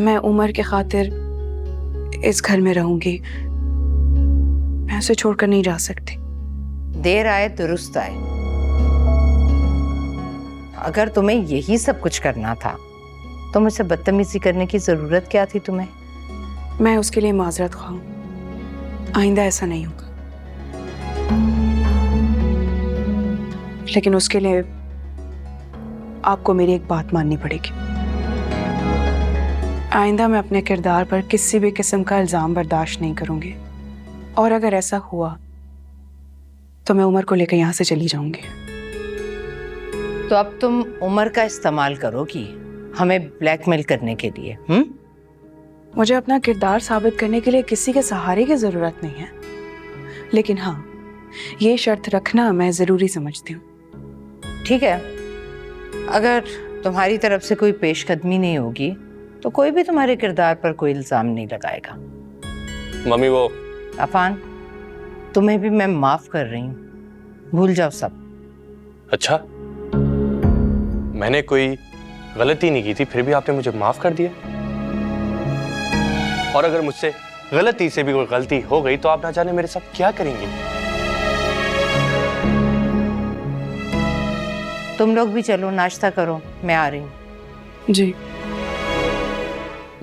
मैं उमर के खातिर इस घर में रहूंगी। मैं उसे छोड़कर नहीं जा सकती। देर आए दुरुस्त आए। अगर तुम्हें यही सब कुछ करना था तो मुझसे बदतमीजी करने की जरूरत क्या थी तुम्हें? मैं उसके लिए माजरत ख्वाह हूं। आइंदा ऐसा नहीं होगा। लेकिन उसके लिए आपको मेरी एक बात माननी पड़ेगी। आइंदा मैं अपने किरदार पर किसी भी किस्म का इल्जाम बर्दाश्त नहीं करूंगी। और अगर ऐसा हुआ तो मैं उमर को लेकर यहां से चली जाऊंगी। तो अब तुम उमर का इस्तेमाल करोगी हमें ब्लैकमेल करने के लिए? मुझे अपना किरदार साबित करने के लिए किसी के सहारे की जरूरत नहीं है। लेकिन हाँ, ये शर्त रखना मैं जरूरी समझती हूँ। ठीक है, अगर तुम्हारी तरफ से कोई पेशकदमी नहीं होगी तो कोई भी तुम्हारे किरदार पर कोई इल्जाम नहीं लगाएगा। मम्मी वो अफान, तुम्हें भी मैं माफ कर रही हूँ, भूल जाओ सब। अच्छा, मैंने कोई गलती नहीं की थी फिर भी आपने मुझे माफ कर दिया। और अगर मुझसे गलती से भी कोई गलती हो गई तो आप ना जाने मेरे साथ क्या करेंगे। तुम लोग भी चलो, नाश्ता करो, मैं आ रही हूँ। जी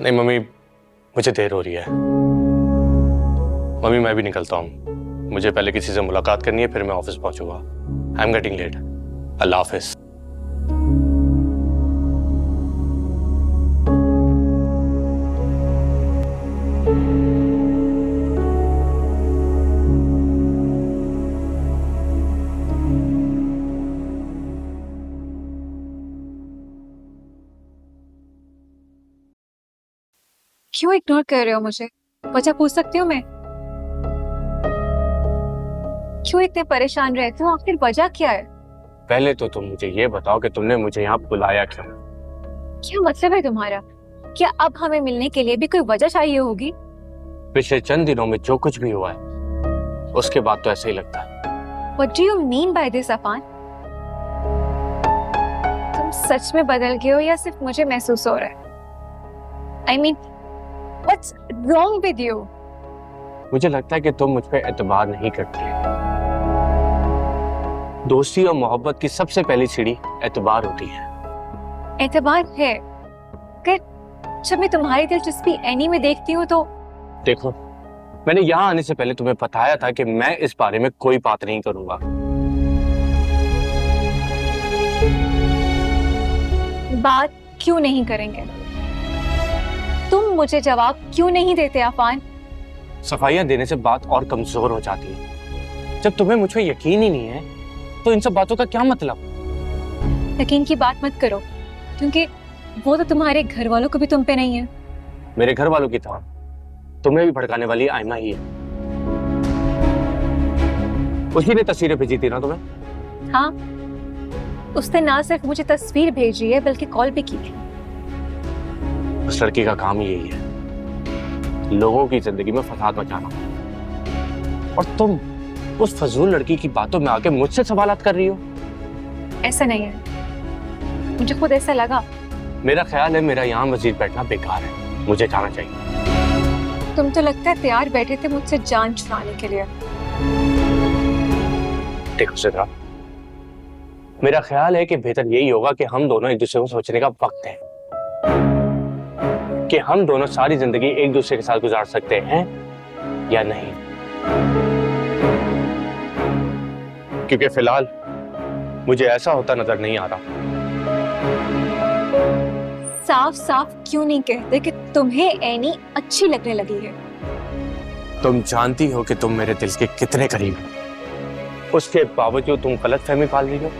नहीं मम्मी, मुझे देर हो रही है। मम्मी मैं भी निकलता हूँ, मुझे पहले किसी से मुलाकात करनी है, फिर मैं ऑफिस पहुंचूंगा। I am getting late. अल्लाह हाफिज। क्यों इग्नोर कर रहे हो मुझे? वजह पूछ सकती हूँ मैं? क्यों इतने परेशान रहते हो? आखिर वजह क्या है? पहले तो तुम मुझे ये बताओ कि तुमने मुझे यहाँ बुलाया क्यों? क्या मतलब है तुम्हारा? क्या अब हमें मिलने के लिए भी कोई वजह चाहिए होगी? पिछले चंद दिनों में जो कुछ भी हुआ है उसके बाद तो ऐसा ही लगता है। What do you mean by this, Affan? तुम सच में बदल गए हो या सिर्फ मुझे महसूस हो रहा है? I mean, what's wrong with you? मुझे लगता है कि तुम मुझ पे एतबार नहीं करती। दोस्ती और मोहब्बत की सबसे पहली सीढ़ी एतबार होती है। एतबार है, कर जब मैं तुम्हारी दिलचस्पी एनी में देखती हूँ तो देखो, मैंने यहाँ आने से पहले तुम्हें बताया था कि मैं इस बारे में कोई बात नहीं करूंगा। बात क्यों नहीं करेंगे? तुम मुझे जवाब क्यों नहीं देते अफान? सफाइयां देने से बात और कमजोर हो जाती है। जब तुम्हें मुझ पे यकीन ही नहीं है तो इन सब बातों का क्या मतलब? यकीन की बात मत करो, क्योंकि वो तो तुम्हारे घर वालों को भी तुम पे नहीं है। मेरे घर वालों की तरह तुम्हें भी भड़काने वाली आयमा ही है। उसी ने तस्वीरें भेजी थी ना तुम्हें? हाँ, उसने ना सिर्फ मुझे तस्वीर भेजी है बल्कि कॉल भी की थी। उस लड़की का काम ही यही है, लोगों की जिंदगी में फसाद मचाना। और तुम उस फजूल लड़की की बातों में आके मुझसे सवालात कर रही हो। ऐसा नहीं है, मुझे खुद ऐसा लगा। मेरा ख्याल है मेरा यहाँ मजीद बैठना बेकार है, मुझे जाना चाहिए। तुम तो लगता है तैयार बैठे थे मुझसे जान छुड़ाने के लिए। देखो सिद्रा, मेरा ख्याल है कि बेहतर यही होगा कि हम दोनों एक दूसरे को सोचने का वक्त है कि हम दोनों सारी जिंदगी एक दूसरे के साथ गुजार सकते हैं या नहीं। क्योंकि फिलहाल मुझे ऐसा होता नजर नहीं आ रहा। साफ साफ क्यों नहीं कहते कि तुम्हें एनी अच्छी लगने लगी है? तुम जानती हो कि तुम मेरे दिल के कितने करीब हो, उसके बावजूद तुम गलतफहमी पाल रही हो।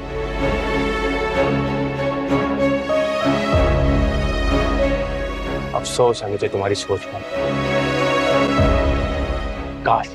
अफसोस है मुझे तुम्हारी सोच पर। काश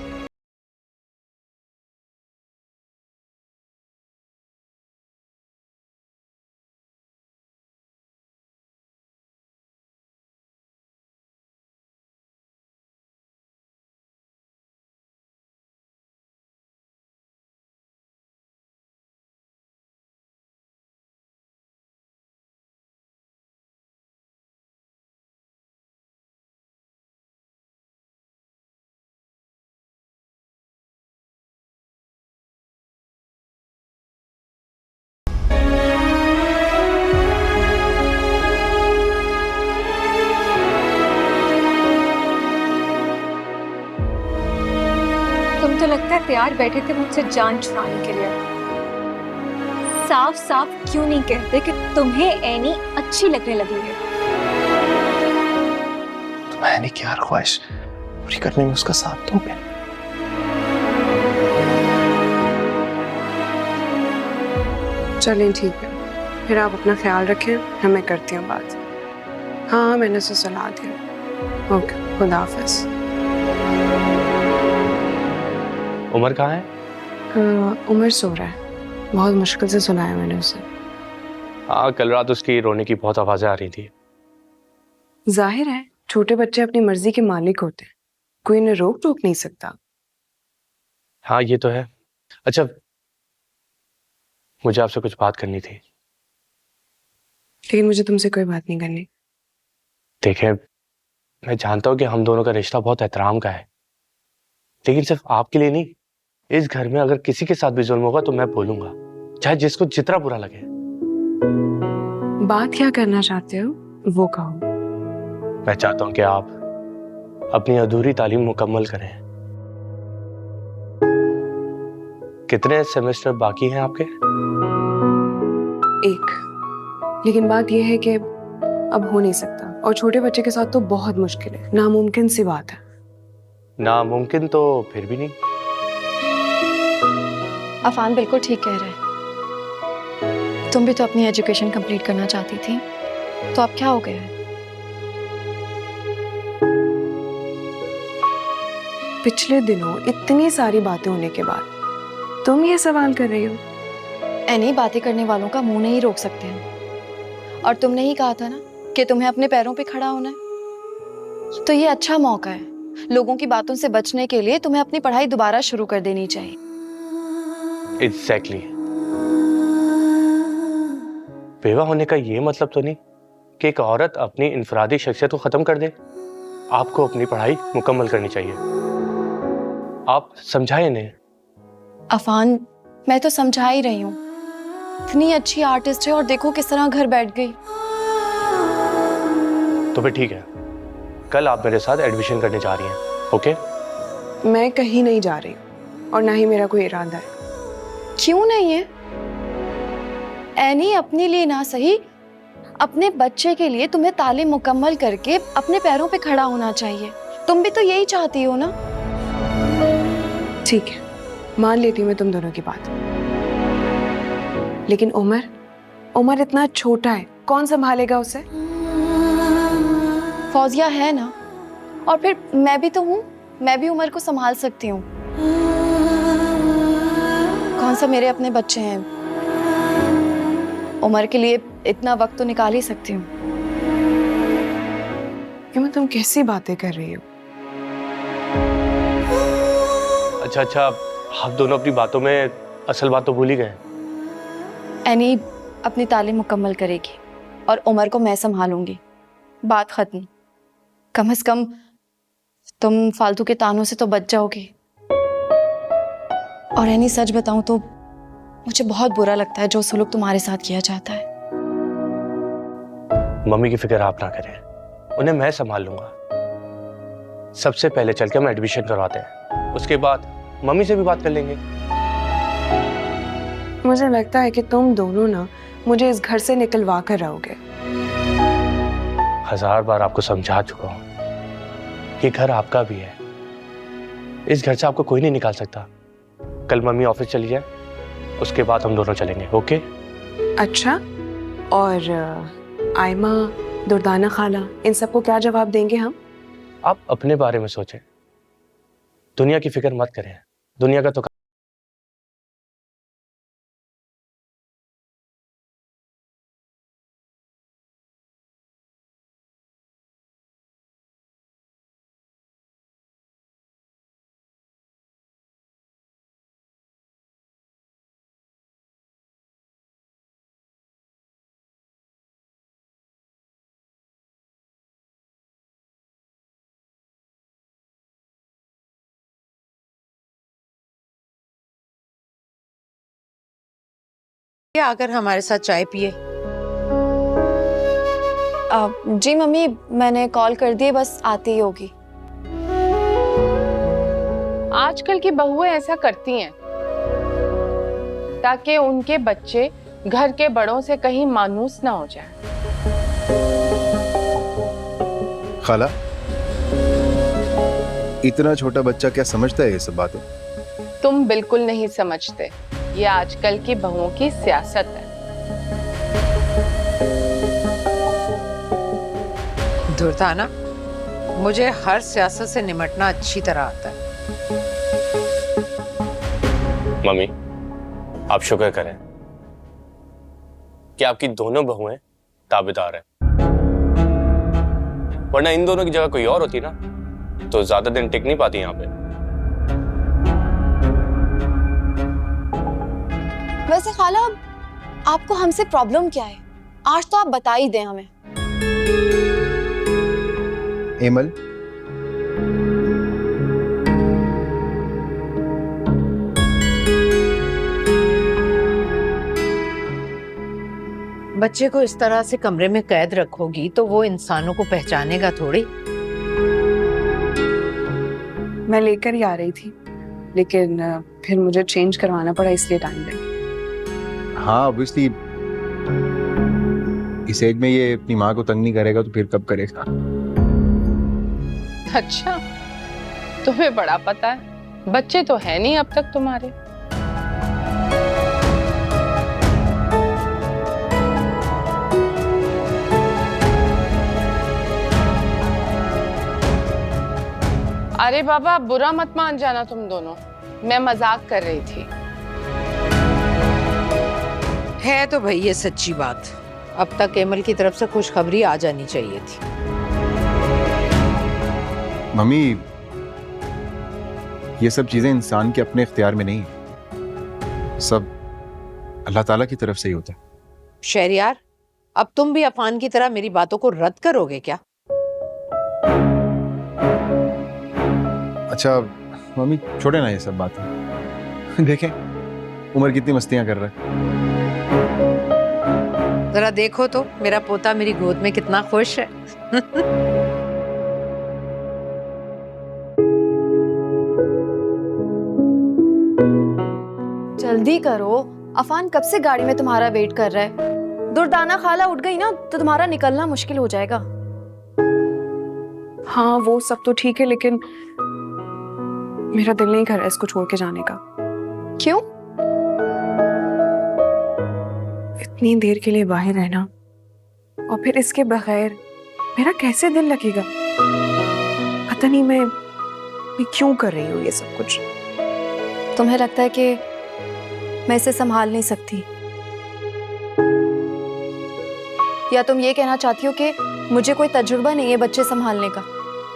तैयार बैठे थे मुझसे जान छुड़ाने के लिए। साफ साफ क्यों नहीं कहते कि तुम्हें एनी अच्छी लगने लगी है? तो मैंने क्या ख्वाहिश पूरी करने में उसका साथ दोगे? चलें ठीक है, फिर आप अपना ख्याल रखें, मैं करती हूँ बात। हाँ मैंने उसे सुना दिया। ओके, खुदा हाफिज। उमर कहाँ है? उमर सो रहा है, बहुत मुश्किल से सुनाया मैंने उसे। हाँ, कल रात उसकी रोने की बहुत आवाजें आ रही थी। जाहिर है छोटे बच्चे अपनी मर्जी के मालिक होते हैं, कोई इन्हें रोक टोक नहीं सकता। हाँ ये तो है। अच्छा, मुझे आपसे कुछ बात करनी थी। लेकिन मुझे तुमसे कोई बात नहीं करनी। देखें, मैं जानता हूँ कि हम दोनों का रिश्ता बहुत एहतराम का है, लेकिन सिर्फ आपके लिए नहीं, इस घर में अगर किसी के साथ भी जुल्म होगा तो मैं बोलूंगा, चाहे जिसको जितना बुरा लगे। बात क्या करना चाहते हो वो कहो। मैं चाहता हूँ कि आप अपनी अधूरी तालीम मुकम्मल करें। कितने सेमेस्टर बाकी हैं आपके? एक, लेकिन बात यह है कि अब हो नहीं सकता, और छोटे बच्चे के साथ तो बहुत मुश्किल है, नामुमकिन सी बात है। नामुमकिन तो फिर भी नहीं। अफान बिल्कुल ठीक कह रहे हैं। तुम भी तो अपनी एजुकेशन कंप्लीट करना चाहती थी, तो अब क्या हो गया है? पिछले दिनों इतनी सारी बातें होने के बाद तुम ये सवाल कर रही हो? ऐनी बातें करने वालों का मुंह नहीं रोक सकते हैं। और तुमने ही कहा था ना कि तुम्हें अपने पैरों पे खड़ा होना है, तो ये अच्छा मौका है। लोगों की बातों से बचने के लिए तुम्हें अपनी पढ़ाई दोबारा शुरू कर देनी चाहिए। एग्जैक्टली। बेवा होने का ये मतलब तो नहीं कि एक औरत अपनी इनफरादी शख्सियत को खत्म कर दे। आपको अपनी पढ़ाई मुकम्मल करनी चाहिए। आप समझाए इन्हें। अफान, मैं तो समझा ही रही हूँ। इतनी अच्छी आर्टिस्ट है और देखो किस तरह घर बैठ गई। तो फिर ठीक है, कल आप मेरे साथ एडमिशन करने जा रही हैं, ओके? मैं कहीं नहीं जा रही हूँ, और ना ही मेरा कोई इरादा है। क्यों नहीं है? ऐनी अपने लिए ना सही, अपने बच्चे के लिए तुम्हें तालीम मुकम्मल करके अपने पैरों पे खड़ा होना चाहिए। तुम भी तो यही चाहती हो ना? ठीक है, मान लेती हूँ मैं तुम दोनों की बात, लेकिन उमर इतना छोटा है, कौन संभालेगा उसे? फौजिया है ना, और फिर मैं भी तो हूँ, मैं भी उमर को संभाल सकती हूँ। कौन सा मेरे अपने बच्चे हैं, उमर के लिए इतना वक्त तो निकाल ही सकती हूँ। मैं तुम कैसी बातें कर रही हो? अच्छा, आप दोनों अपनी बातों में असल बात तो भूल ही गए। ऐनी अपनी तालीम मुकम्मल करेगी और उमर को मैं संभालूंगी, बात खत्म। कम से कम तुम फालतू के तानों से तो बच जाओगी। और ऐनी सच बताऊं तो मुझे बहुत बुरा लगता है जो सलूक तुम्हारे साथ किया जाता है। मम्मी की फिक्र आप ना करें, उन्हें मैं संभाल लूंगा। सबसे पहले चल के हम एडमिशन करवाते हैं, उसके बाद मम्मी से भी बात कर लेंगे। मुझे लगता है कि तुम दोनों ना मुझे इस घर से निकलवा कर रहोगे। 1000 बार आपको समझा चुका हूं, ये घर आपका भी है। इस घर से आपको कोई नहीं निकाल सकता। कल मम्मी ऑफिस चली जाए, उसके बाद हम दोनों चलेंगे, ओके? अच्छा, और आयमा, दुर्दाना खाला, इन सबको क्या जवाब देंगे हम? आप अपने बारे में सोचें, दुनिया की फिक्र मत करें। दुनिया का तो आकर हमारे साथ चाय पिए। जी मम्मी, मैंने कॉल कर दी, बस आती ही होगी। आजकल की बहुएं ऐसा करती हैं ताकि उनके बच्चे घर के बड़ों से कहीं मानूस ना हो जाए। खाला, इतना छोटा बच्चा क्या समझता है ये सब बातें? तुम बिल्कुल नहीं समझते, ये आजकल की बहुओं की सियासत है। दुर्दाना, मुझे हर सियासत से निपटना अच्छी तरह आता है। मम्मी, आप शुक्र करें कि आपकी दोनों बहुएं ताबेदार हैं, वरना इन दोनों की जगह कोई और होती ना तो ज्यादा दिन टिक नहीं पाती यहाँ पे। वैसे खाला, आपको हमसे प्रॉब्लम क्या है? आज तो आप बता ही दें हमें। एमल, बच्चे को इस तरह से कमरे में कैद रखोगी तो वो इंसानों को पहचानेगा थोड़ी। मैं लेकर ही आ रही थी, लेकिन फिर मुझे चेंज करवाना पड़ा, इसलिए टाइम लगा। हाँ ऑब्वियसली इस एज में ये अपनी माँ को तंग नहीं करेगा तो फिर कब करेगा? अच्छा, तुम्हें बड़ा पता है, बच्चे तो है नहीं अब तक तुम्हारे। अरे बाबा, बुरा मत मान जाना तुम दोनों, मैं मजाक कर रही थी। है तो भाई ये सच्ची बात, अब तक एमल की तरफ से खुशखबरी आ जानी चाहिए थी। मम्मी, ये सब चीजें इंसान के अपने इख्तियार में नहीं है, सब अल्लाह ताला की तरफ से ही होता है। शहरियार, अब तुम भी अफान की तरह मेरी बातों को रद्द करोगे क्या? अच्छा मम्मी, छोड़े ना ये सब बातें। देखें उमर कितनी मस्तियां कर रहा है। जरा देखो तो मेरा पोता मेरी गोद में कितना खुश है। जल्दी करो, अफान कब से गाड़ी में तुम्हारा वेट कर रहा है। दुर्दाना खाला उठ गई ना तो तुम्हारा निकलना मुश्किल हो जाएगा। हाँ वो सब तो ठीक है, लेकिन मेरा दिल नहीं कर रहा है इसको छोड़ के जाने का। क्यों? इतनी देर के लिए बाहर रहना और फिर इसके बगैर मेरा कैसे दिल लगेगा? पता नहीं मैं क्यों कर रही हूँ ये सब कुछ। तुम्हें लगता है कि मैं इसे संभाल नहीं सकती, या तुम ये कहना चाहती हो कि मुझे कोई तजुर्बा नहीं है बच्चे संभालने का?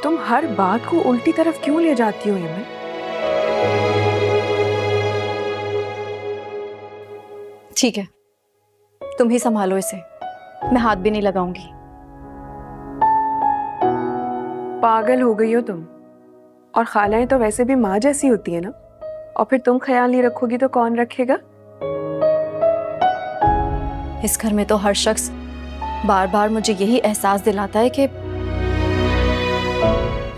तुम हर बात को उल्टी तरफ क्यों ले जाती हो यमन? ठीक है, तुम ही संभालो इसे, मैं हाथ भी नहीं लगाऊंगी। पागल हो गई हो तुम। और खालाएं तो वैसे भी माँ जैसी होती है ना, और फिर तुम ख्याल नहीं रखोगी तो कौन रखेगा? इस घर में तो हर शख्स बार बार मुझे यही एहसास दिलाता है कि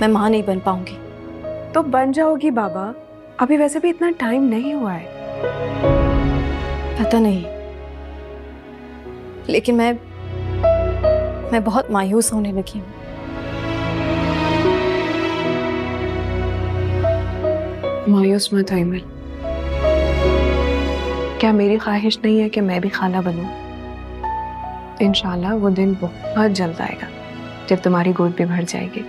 मैं माँ नहीं बन पाऊंगी। तो बन जाओगी बाबा, अभी वैसे भी इतना टाइम नहीं हुआ है। पता नहीं, लेकिन मैं बहुत मायूस होने लगी हूँ। मायूस मत हो इमल। क्या मेरी ख्वाहिश नहीं है कि मैं भी खाला बनूं? इंशाल्लाह वो दिन बहुत जल्द आएगा जब तुम्हारी गोद भी भर जाएगी।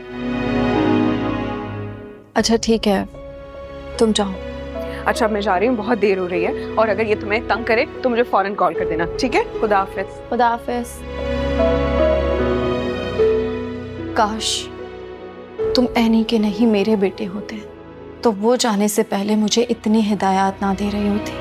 अच्छा ठीक है, तुम जाओ। अच्छा मैं जा रही हूँ, बहुत देर हो रही है, और अगर ये तुम्हें तंग करे तो मुझे फौरन कॉल कर देना, ठीक है? खुदा हाफिज। खुदा हाफिज। काश तुम एनी के नहीं मेरे बेटे होते तो वो जाने से पहले मुझे इतनी हिदायत ना दे रही होती।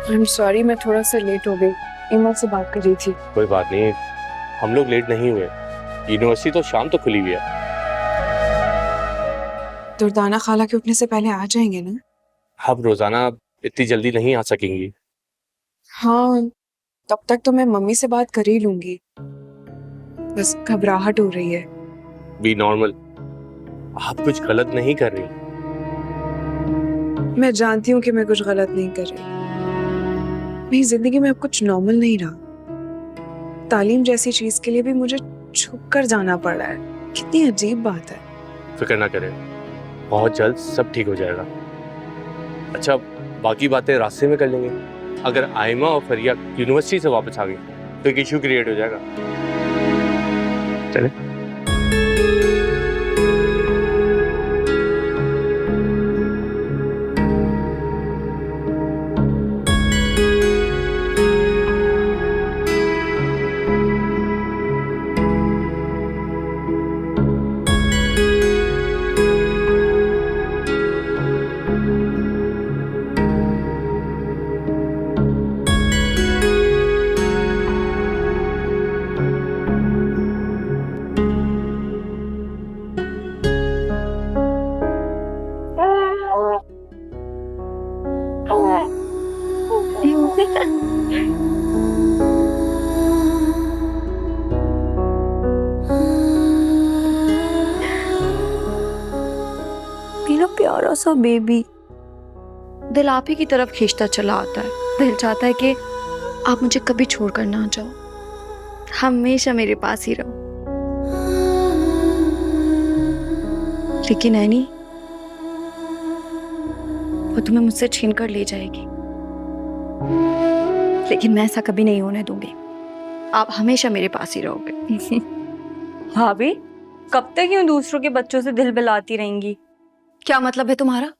आई एम सॉरी, मैं थोड़ा सा लेट हो गई, इमल से बात कर रही थी। कोई बात नहीं, हम लोग लेट नहीं हुए, यूनिवर्सिटी तो शाम तक खुली हुई है। दुर्दाना खाला के उठने से पहले आ जाएंगे ना? आप रोजाना इतनी जल्दी नहीं आ सकेंगी। हाँ, तब तक तो मैं मम्मी से बात कर ही लूंगी। बस घबराहट हो रही है। बी नॉर्मल, आप कुछ गलत नहीं कर रही। मैं जानती हूँ कि मैं कुछ गलत नहीं कर रही। मेरी जिंदगी में अब कुछ नॉर्मल नहीं रहा। तालीम जैसी चीज के लिए भी मुझे छुप कर जाना पड़ रहा है। कितनी अजीब बात है। फिक्र ना करें, बहुत जल्द सब ठीक हो जाएगा। अच्छा, बाकी बातें रास्ते में कर लेंगे। अगर आयमा और फरिया यूनिवर्सिटी से वापस आ गई तो एक इशू क्रिएट हो जाएगा। चले। मेरा प्यारा सा बेबी। दिल आप ही की तरफ खींचता चला आता है। दिल चाहता है कि आप मुझे कभी छोड़कर ना जाओ, हमेशा मेरे पास ही रहो। लेकिन ऐनी, वो तुम्हें मुझसे छीन कर ले जाएगी। लेकिन मैं ऐसा कभी नहीं होने दूंगी। आप हमेशा मेरे पास ही रहोगे। भाभी, कब तक यूं दूसरों के बच्चों से दिल बहलाती रहेंगी? क्या मतलब है तुम्हारा?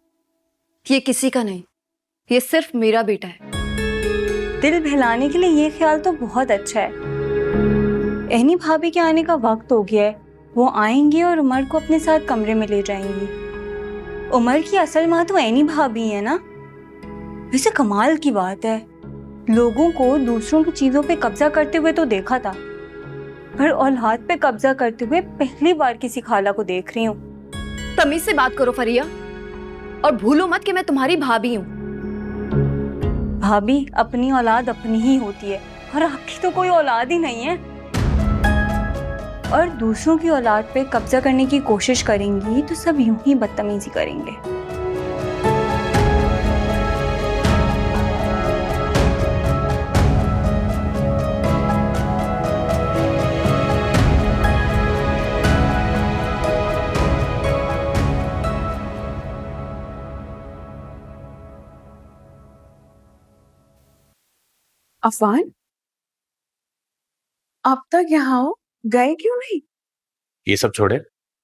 ये किसी का नहीं, ये सिर्फ मेरा बेटा है। दिल बहलाने के लिए ये ख्याल तो बहुत अच्छा है। एनी भाभी के आने का वक्त हो गया है। वो आएंगी और उमर को अपने साथ कमरे में ले जाएंगी। उमर की असल माँ तो एनी भाभी है ना। वैसे कमाल की बात है, लोगों को दूसरों की चीजों पे कब्जा करते हुए तो देखा था, पर औलाद पे कब्जा करते हुए पहली बार किसी खाला को देख रही हूँ। तमीज से बात करो फरिया, और भूलो मत कि मैं तुम्हारी भाभी हूँ। भाभी, अपनी औलाद अपनी ही होती है और आपकी तो कोई औलाद ही नहीं है। और दूसरों की औलाद पे कब्जा करने की कोशिश करेंगी तो सब यूं ही बदतमीजी करेंगे। अफवान, अब तक यहाँ हो, गए क्यों नहीं? ये सब छोड़े,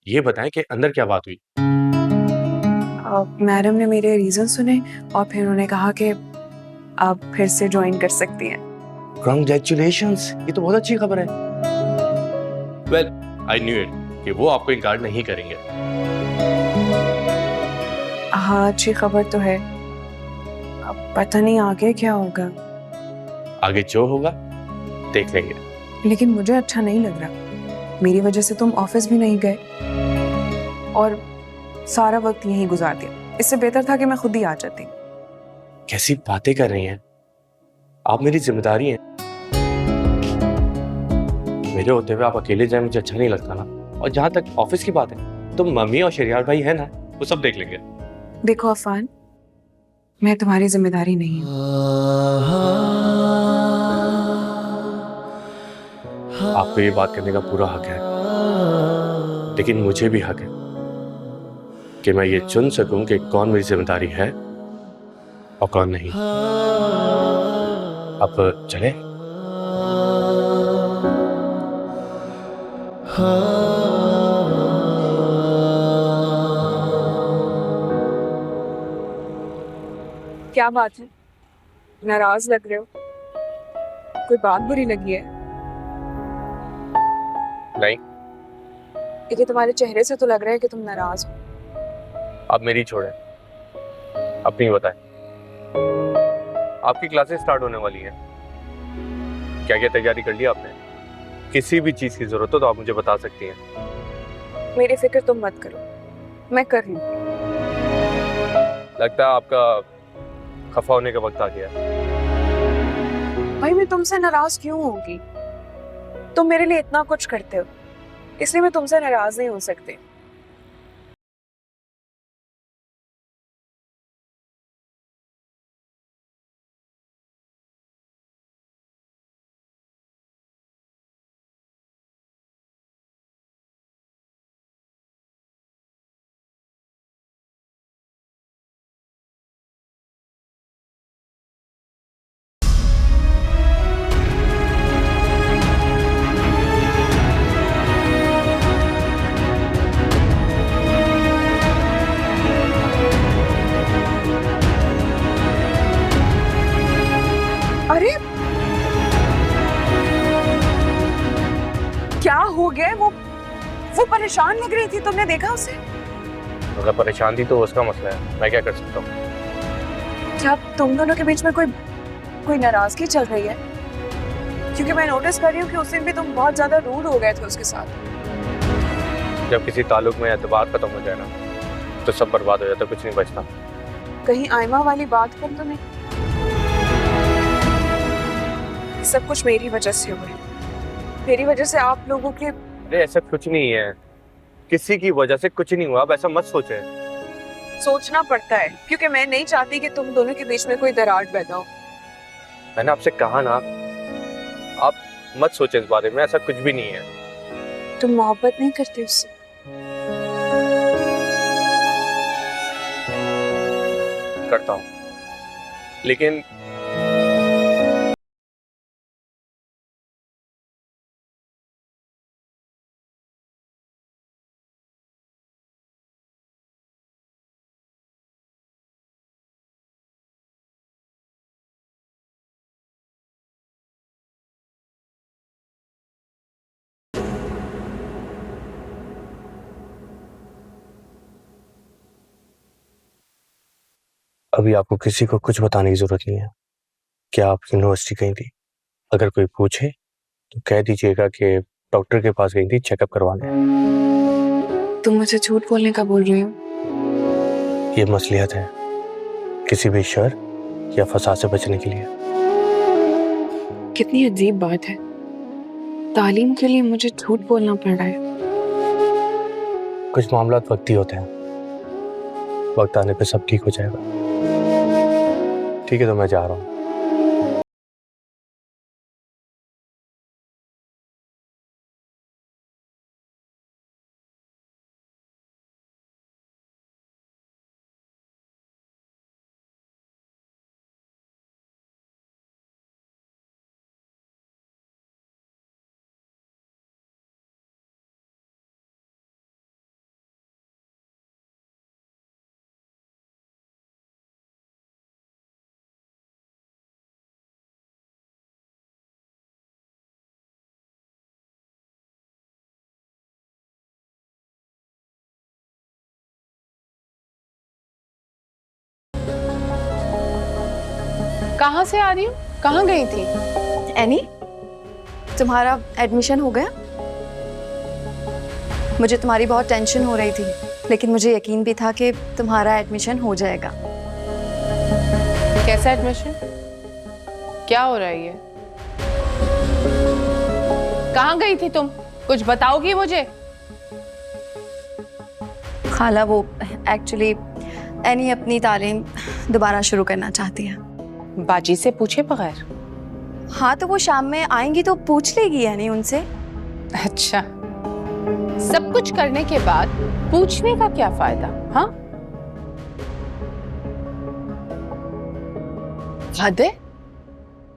ये बताएं कि अंदर क्या बात हुई। मैडम ने मेरे रीजन सुने और फिर उन्होंने कहा कि आप फिर से ज्वाइन कर सकती हैं। Congratulations, ये तो बहुत अच्छी खबर है। Well, I knew it कि वो आपको इनकार नहीं करेंगे। हाँ, अच्छी खबर तो है। अब पता नहीं आगे क्या होगा। आगे जो होगा देख लेंगे। लेकिन मुझे अच्छा नहीं लग रहा। मेरी वजह से तुम ऑफिस भी नहीं गए और सारा वक्त यहीं गुजार दिया। इससे बेहतर था कि मैं खुद ही आ जाती। कैसी बातें कर रही हैं आप? मेरी जिम्मेदारी है। मेरे होते हुए आप अकेले जाए मुझे अच्छा नहीं लगता ना। और जहां तक ऑफिस की बात है तो मम्मी और शरियार भाई है ना, वो सब देख लेंगे। देखो अफान, मैं तुम्हारी जिम्मेदारी नहीं हूँ। आपको ये बात करने का पूरा हक है, लेकिन मुझे भी हक है कि मैं ये चुन सकूं कि कौन मेरी जिम्मेदारी है और कौन नहीं। अब चले। क्या बात है, नाराज लग रहे हो? कोई बात बुरी लगी है? नहीं। क्योंकि तुम्हारे चेहरे से तो लग रहा है कि तुम नाराज हो। अब मेरी छोड़े, अपनी बताएं। आपकी क्लासेस स्टार्ट होने वाली हैं, क्या क्या तैयारी कर ली आपने? किसी भी चीज की जरूरत हो तो आप मुझे बता सकती हैं। मेरी फिक्र तुम मत करो, मैं कर लूँ। लगता है आपका खफा होने का वक्त आ गया। भाई मैं तुमसे नाराज क्यों होंगी? तुम मेरे लिए इतना कुछ करते हो, इसलिए मैं तुमसे नाराज नहीं हो सकती। अरे क्या हो गया? वो परेशान लग रही थी, तुमने देखा उसे? अगर परेशान थी तो उसका मसला है, मैं क्या कर सकता हूँ? क्या तुम दोनों के बीच में कोई नाराजगी चल रही है? क्योंकि मैं नोटिस कर रही हूँ कि उस दिन भी तुम बहुत ज्यादा रूड हो गए थे उसके साथ। जब किसी ताल्लुक में एतबार खत्म हो जाए ना तो सब बर्बाद हो जाता है, कुछ नहीं बचता। कहीं आयमा वाली बात कर तो नहीं? सब कुछ मेरी वजह से हुआ है, मेरी वजह से आप लोगों के। अरे ऐसा कुछ नहीं है, किसी की वजह से कुछ नहीं हुआ, आप ऐसा मत सोचे। सोचना पड़ता है क्योंकि मैं नहीं चाहती कि तुम दोनों के बीच में कोई दरार पैदा हो। मैंने आपसे कहा ना, आप मत सोचे इस बारे में, ऐसा कुछ भी नहीं है। तुम मोहब्बत नहीं करते उससे? करता हूँ, लेकिन अभी आपको किसी को कुछ बताने की जरूरत नहीं है कि आप यूनिवर्सिटी गई थी। अगर कोई पूछे तो कह दीजिएगा कि डॉक्टर के पास गई थी चेकअप करवाने। तुम मुझे झूठ बोलने का बोल रही हो? ये मसलियत है किसी भी शर या फसाद से बचने के लिए। कितनी अजीब बात है, तालीम के लिए मुझे झूठ बोलना पड़ रहा है। कुछ मामला वक्ती होते हैं, वक्त आने पे सब ठीक हो जाएगा। ठीक है, तो मैं जा रहा हूँ। कहाँ से आ रही हूँ? कहाँ गई थी? एनी, तुम्हारा एडमिशन हो गया? मुझे तुम्हारी बहुत टेंशन हो रही थी, लेकिन मुझे यकीन भी था कि तुम्हारा एडमिशन हो जाएगा। कैसा एडमिशन? क्या हो रहा है ये? कहाँ गई थी तुम? कुछ बताओगी मुझे? खाला, वो एक्चुअली एनी अपनी तालीम दोबारा शुरू करना चाहती है। बाजी से पूछे बगैर? हाँ, तो वो शाम में आएंगी तो पूछ लेगी एनी उनसे। अच्छा, सब कुछ करने के बाद पूछने का क्या फायदा? हाँ, हद है,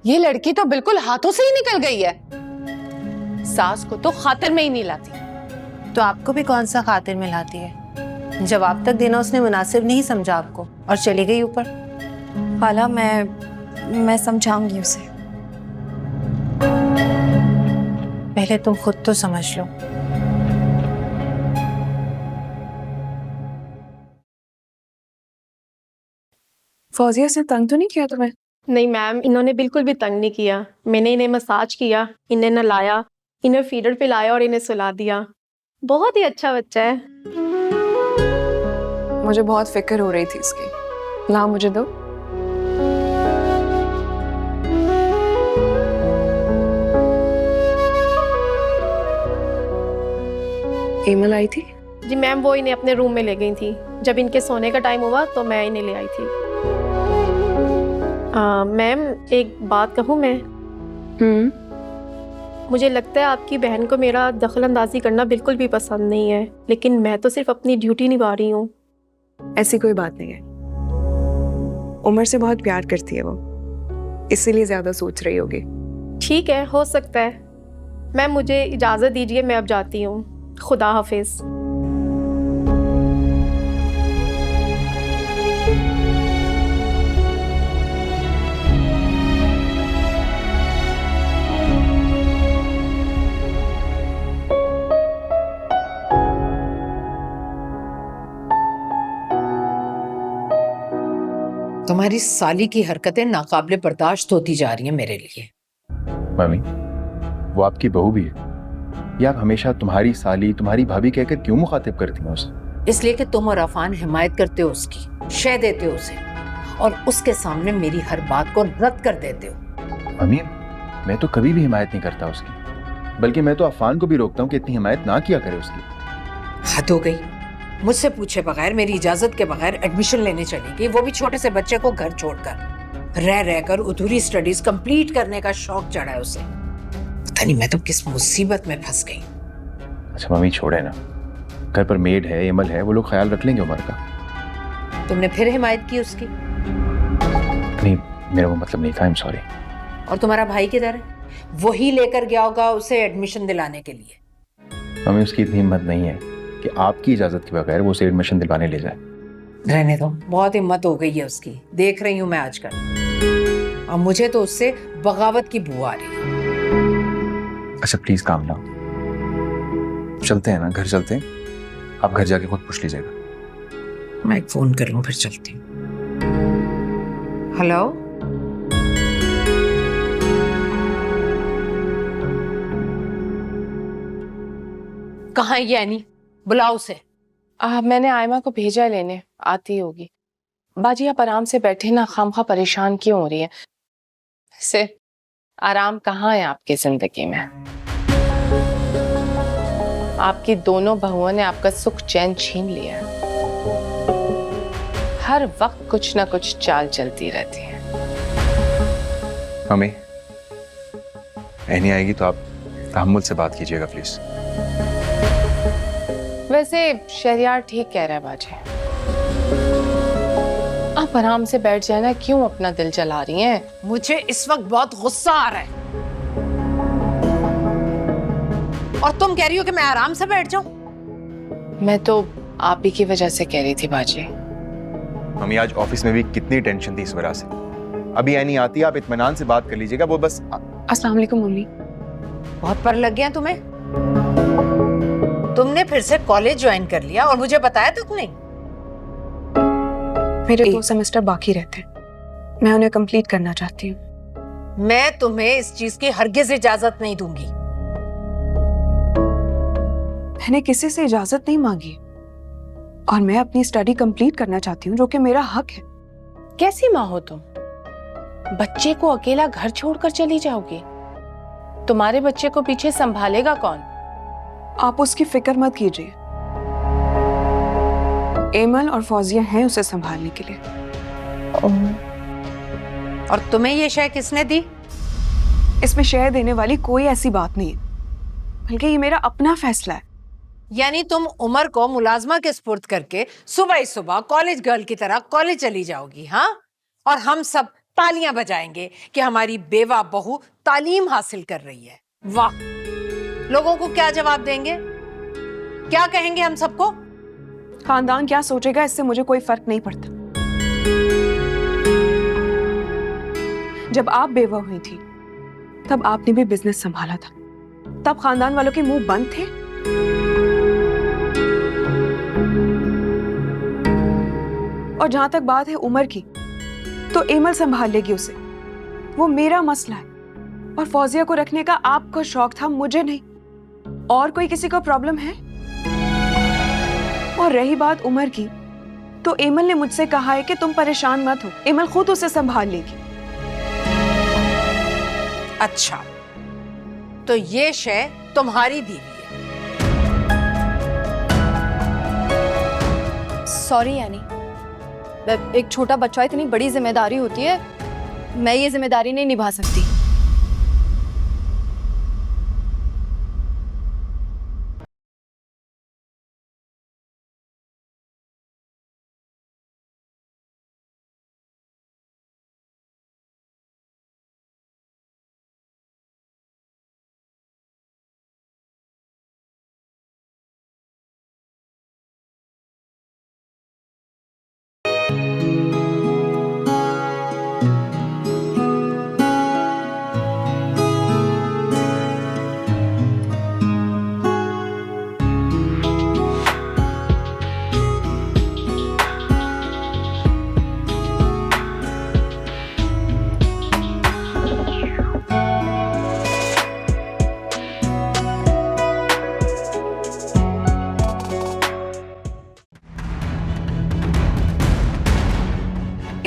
ये लड़की तो बिल्कुल हाथों से ही निकल गई है। सास को तो खातिर में ही नहीं लाती। तो आपको भी कौन सा खातिर में लाती है? जवाब तक देना उसने मुनासिब नहीं समझा आपको और चली गई ऊपर। खाला, मैं समझाऊंगी उसे। पहले तुम खुद तो समझ लो। फौजिया से तंग तो नहीं किया तुम्हें? नहीं मैम, इन्होंने बिल्कुल भी तंग नहीं किया। मैंने इन्हें मसाज किया, इन्हें नहलाया, इन्हें फीडर पिलाया और इन्हें सुला दिया। बहुत ही अच्छा बच्चा है। मुझे बहुत फिक्र हो रही थी इसकी। ला मुझे दो। एमल आई थी? जी मैम, वो इन्हें अपने रूम में ले गई थी। जब इनके सोने का टाइम हुआ तो मैं इन्हें ले आई थी। मैम एक बात कहूँ मैं? मुझे लगता है आपकी बहन को मेरा दखल अंदाजी करना बिल्कुल भी पसंद नहीं है, लेकिन मैं तो सिर्फ अपनी ड्यूटी निभा रही हूँ। ऐसी कोई बात नहीं है। उमर से बहुत प्यार करती है वो, इसीलिए ज्यादा सोच रही होगी। ठीक है, हो सकता है। मैम मुझे इजाज़त दीजिए, मैं अब जाती हूँ। खुदा हाफिज़। तुम्हारी साली की हरकतें नाकाबिले बर्दाश्त होती जा रही हैं मेरे लिए। मम्मी, वो आपकी बहू भी है। ये आप हमेशा तुम्हारी साली, तुम्हारी भाभी कहकर क्यों मुखातिब करती हैं उसे? इसलिए कि तुम और अफान हिमायत करते हो उसकी, शय देते हो उसे और उसके सामने मेरी हर बात को रद्द कर देते हो। मम्मी, मैं तो कभी भी हिमायत नहीं करता उसकी, बल्कि मैं तो अफान को भी रोकता हूँ कि इतनी हिमायत ना किया करे उसकी। हद हो गई। मुझसे पूछे बगैर, मेरी इजाजत के बगैर एडमिशन लेने चली गई, वो भी छोटे से बच्चे को घर छोड़कर। रह रहकर अधूरी स्टडीज कंप्लीट करने का शौक चढ़ा है उसे। पता नहीं मैं तो किस मुसीबत में फंस गई। अच्छा मम्मी छोड़े ना, घर पर मेड है, एमल है, वो लोग ख्याल रख लेंगे उमर का। तुमने फिर हिमायत की उसकी? नहीं, मेरा वो मतलब नहीं था, आई एम सॉरी। और तुम्हारा भाई किधर है? वही लेकर गया होगा उसे एडमिशन दिलाने के लिए। मम्मी, उसकी इतनी हिम्मत नहीं है कि आपकी इजाजत के बगैर वो उसे एडमिशन दिलवाने ले जाए। रहने दो, बहुत हिम्मत हो गई है उसकी, देख रही हूं मैं आजकल। और मुझे तो उससे बगावत की बू आ रही है। अच्छा प्लीज काम डाउन, चलते हैं ना, घर चलते हैं। आप घर जाके खुद पूछ लीजिएगा। मैं एक फोन कर लूं, फिर चलती हूँ। हेलो, कहाँ है ये एनी? बुलाओ उसे। मैंने आयमा को भेजा है लेने, आती होगी। बाजी आप आराम से बैठे ना, खामखा परेशान क्यों हो रही है? वैसे आराम कहाँ है आपकी जिंदगी में? आपकी दोनों बहुओं ने आपका सुख चैन छीन लिया। हर वक्त कुछ ना कुछ चाल चलती रहती है। मम्मी, एनी आएगी तो आप तहम्मुल से बात कीजिएगा प्लीज। वैसे शहरियार ठीक कह रहा है बाजी, आप आराम से बैठ जाए ना, क्यों अपना दिल जला रही हैं? मुझे इस वक्त बहुत गुस्सा आ रहा है और तुम कह रही हो कि मैं आराम से बैठ जाऊं? मैं तो आप ही की वजह से कह रही थी बाजी। मम्मी, आज ऑफिस में भी कितनी टेंशन थी इस वजह से। अभी एनी आती है, आप इत्मीनान से बात कर लीजिएगा। वो बस अस्सलाम वालेकुम मम्मी। बहुत पर लग गया तुम्हें। तुमने फिर से कॉलेज ज्वाइन कर लिया और मुझे बताया तक नहीं। मेरे 2 सेमेस्टर बाकी रहते हैं, मैं उन्हें कंप्लीट करना चाहती हूँ। मैं तुम्हें इस चीज की हरगिज इजाजत नहीं दूंगी। मैंने किसी से इजाजत नहीं मांगी और मैं अपनी स्टडी कंप्लीट करना चाहती हूँ, जो कि मेरा हक है। कैसी माँ हो तुम? बच्चे को अकेला घर छोड़कर चली जाओगी? तुम्हारे बच्चे को पीछे संभालेगा कौन? आप उसकी फिक्र मत कीजिए, एमल और फौजिया हैं उसे संभालने के लिए। और तुम्हें ये शय किसने दी? इसमें शय देने वाली कोई ऐसी बात नहीं है, बल्कि ये मेरा अपना फैसला है। यानी तुम उमर को मुलाजमा के स्पुर्द करके सुबह ही सुबह कॉलेज गर्ल की तरह कॉलेज चली जाओगी, हाँ? और हम सब तालियां बजाएंगे कि हमारी बेवा बहू तालीम हासिल कर रही है। वाह! लोगों को क्या जवाब देंगे? क्या कहेंगे हम सबको? खानदान क्या सोचेगा इससे मुझे कोई फर्क नहीं पड़ता। जब आप बेवा हुई थी तब आपने भी बिजनेस संभाला था, तब खानदान वालों के मुंह बंद थे। और जहां तक बात है उमर की, तो एमल संभाल लेगी उसे, वो मेरा मसला है। और फौजिया को रखने का आपको शौक था, मुझे नहीं। और कोई किसी को प्रॉब्लम है? और रही बात उमर की, तो एमल ने मुझसे कहा है कि तुम परेशान मत हो, एमल खुद उसे संभाल लेगी। अच्छा, तो ये शय तुम्हारी दीवी है। सॉरी यानी, एक छोटा बच्चा इतनी बड़ी जिम्मेदारी होती है, मैं ये जिम्मेदारी नहीं निभा सकती।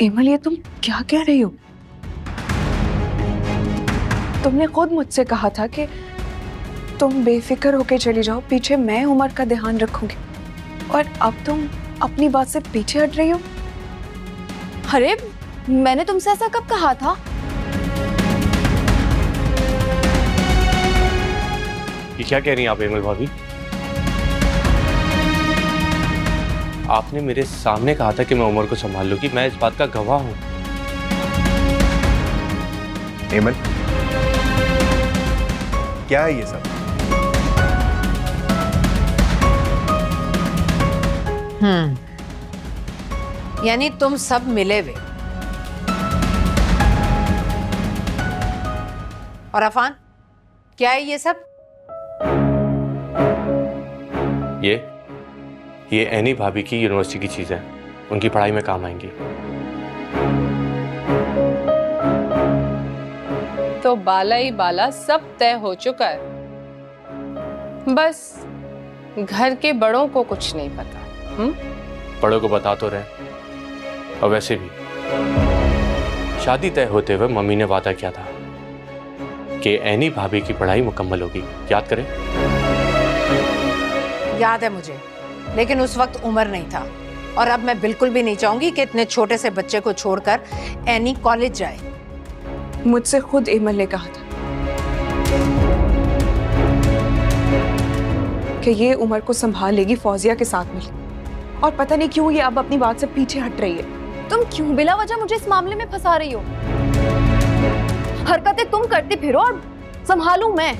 एमल, ये तुम क्या कह रही हो? तुमने खुद मुझसे कहा था कि तुम बेफिक्र होके चली जाओ, पीछे मैं उमर का ध्यान रखूंगी, और अब तुम अपनी बात से पीछे हट रही हो। अरे मैंने तुमसे ऐसा कब कहा था? ये क्या कह रही हैं आप एमल भाभी? आपने मेरे सामने कहा था कि मैं उमर को संभाल लूंगी, मैं इस बात का गवाह हूं। एमल, क्या है ये सब? यानी तुम सब मिले हुए। और अफान, क्या है ये सब? ये एनी भाभी की यूनिवर्सिटी की चीज है, उनकी पढ़ाई में काम आएंगी। तो बाला ही बाला सब तय हो चुका है, बस घर के बड़ों को कुछ नहीं पता। बड़ों को बता तो रहे, और वैसे भी शादी तय होते हुए मम्मी ने वादा किया था कि एनी भाभी की पढ़ाई मुकम्मल होगी, याद करें? याद है मुझे, लेकिन उस वक्त उमर नहीं था, और अब मैं बिल्कुल भी नहीं चाहूंगी कि इतने छोटे से बच्चे को छोड़कर एनी कॉलेज जाए। मुझसे खुद एमल ने कहा था कि ये उमर को संभाल लेगी फौजिया के साथ मिल, और पता नहीं क्यों ये अब अपनी बात से पीछे हट रही है। तुम क्यों बिला वजह मुझे इस मामले में फंसा रही हो? हरकतें तुम करती फिरो और संभालूं मैं।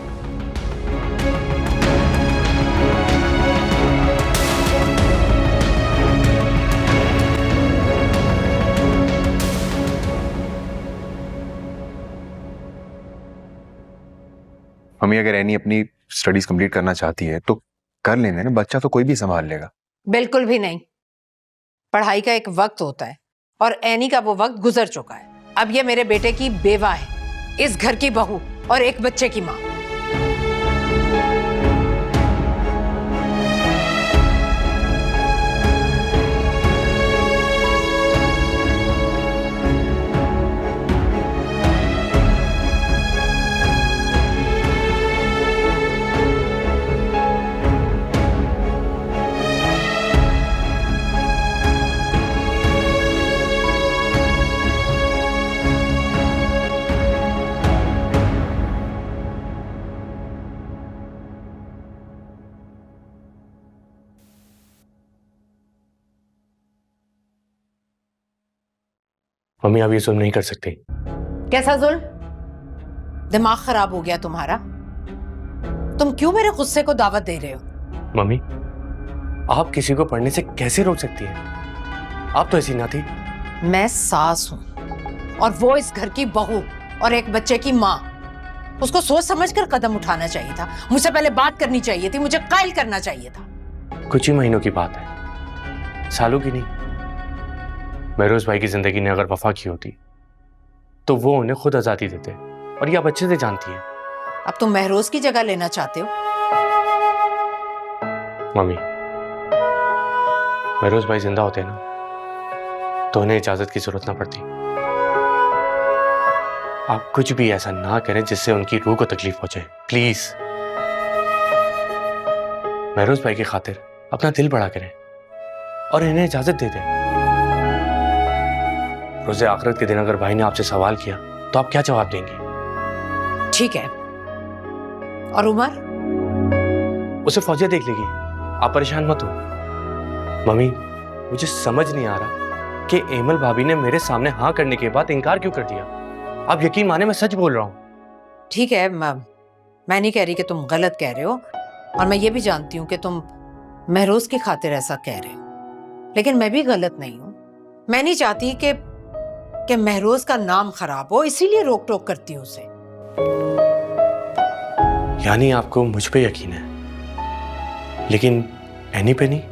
मम्मी, अगर एनी अपनी स्टडीज कंप्लीट करना चाहती है तो कर लेने ना, बच्चा तो कोई भी संभाल लेगा। बिल्कुल भी नहीं। पढ़ाई का एक वक्त होता है, और एनी का वो वक्त गुजर चुका है। अब ये मेरे बेटे की बेवा है, इस घर की बहू और एक बच्चे की माँ। मम्मी, आप ये जुल्म नहीं कर सकती। कैसा जुल्म? दिमाग खराब हो गया तुम्हारा? तुम क्यों मेरे गुस्से को दावत दे रहे हो? मम्मी, आप किसी को पढ़ने से कैसे रोक सकती हैं? आप तो ऐसी ना थी। मैं सास हूं, और वो इस घर की बहू और एक बच्चे की माँ। उसको सोच समझकर कदम उठाना चाहिए था, मुझसे पहले बात करनी चाहिए थी, मुझे कायल करना चाहिए था। कुछ ही महीनों की बात है, सालों की नहीं। महरोज भाई की जिंदगी ने अगर वफा की होती तो वो उन्हें खुद आजादी देते, और ये आप अच्छे से जानती हैं। अब तुम महरोज की जगह लेना चाहते हो? मम्मी, महरोज भाई जिंदा होते ना तो उन्हें इजाजत की जरूरत ना पड़ती। आप कुछ भी ऐसा ना करें जिससे उनकी रूह को तकलीफ पहुंचे, प्लीज। महरोज भाई की खातिर अपना दिल बड़ा करें। और इन्हें इजाजत दे दें। रोजे आखिरत के दिन अगर भाई ने आपसे सवाल किया तो आप क्या जवाब देंगे? ठीक है। और उमर? उसे फौजिया देख लेगी, आप परेशान मत हो। मम्मी, मुझे समझ नहीं आ रहा कि एमल भाभी ने मेरे सामने हाँ करने के बाद इनकार क्यों कर दिया। आप यकीन माने मैं सच बोल रहा हूँ। ठीक है, मैं नहीं कह रही कि तुम गलत कह रहे हो, और मैं ये भी जानती हूँ कि तुम महरोज की खातिर ऐसा कह रहे हो, लेकिन मैं भी गलत नहीं हूँ। मैं नहीं चाहती कि महरोज का नाम खराब हो, इसीलिए रोक टोक करती हूँ उसे। यानी आपको मुझ पे यकीन है, लेकिन एनी पे नहीं?